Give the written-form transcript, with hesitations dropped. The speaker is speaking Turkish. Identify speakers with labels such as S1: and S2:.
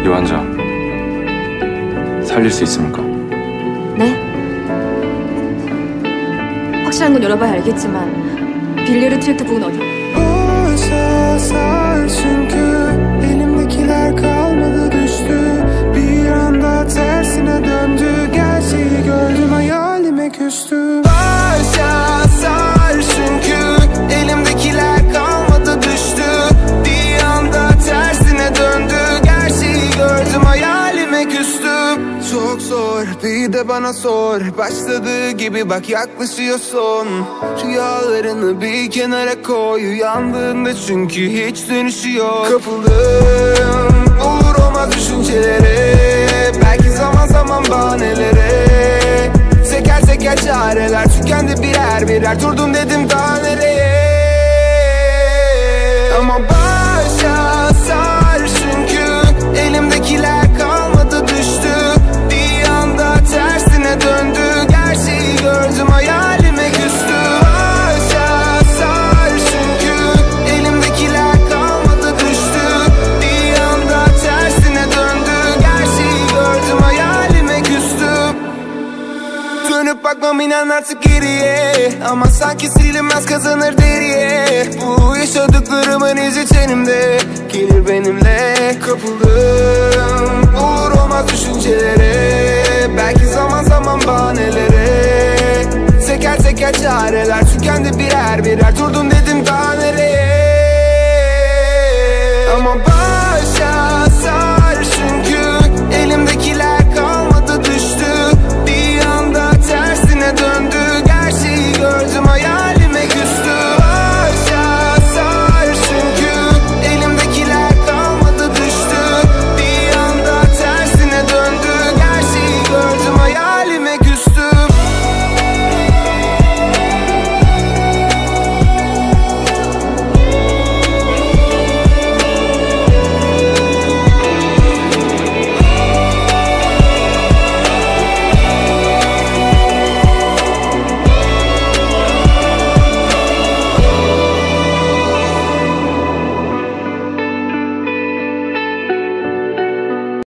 S1: 이 환자 살릴 수 있습니까?
S2: 네? 확실한 건 열어봐야 알겠지만 빌리르 트랙트 북은 어디?
S3: Oysa çünkü elimdekiler kalmadı düştü. Bir anda tersine döndü, gerçeği gördüm hayalime küstüm. Oysa çünkü elimdekiler kalmadı düştü. Bir anda tersine döndü, gerçeği gördüm hayalime küstüm. Çok zor, bir de bana sor. Başladığı gibi bak yaklaşıyorsun. Rüyalarını bir kenara koy. Uyandığında çünkü hiç dönüşü yok. Kapıldım olur olmaz düşüncelere. Belki zaman zaman bahanelere. Teker teker çareler tükendi birer birer. Durdum dedim daha nereye. Ama başa sar çünkü elimdekiler kalmadı düştü. Bir anda tersine döndü, gerçeği gördüm hayalime küstüm. Başa sar çünkü elimdekiler kalmadı düştü. Bir anda tersine döndü, gerçeği gördüm hayalime küstüm. Dönüp bakmam inan artık geriye. Ama sanki silinmez kazanır deriye. Bu yaşadıklarımın izi tenimde. Gelir benimle. Kapıldım olur olmaz düşüncelere. Belki zaman zaman bahanelere. Teker teker çareler tükendi birer birer. Durdum dedim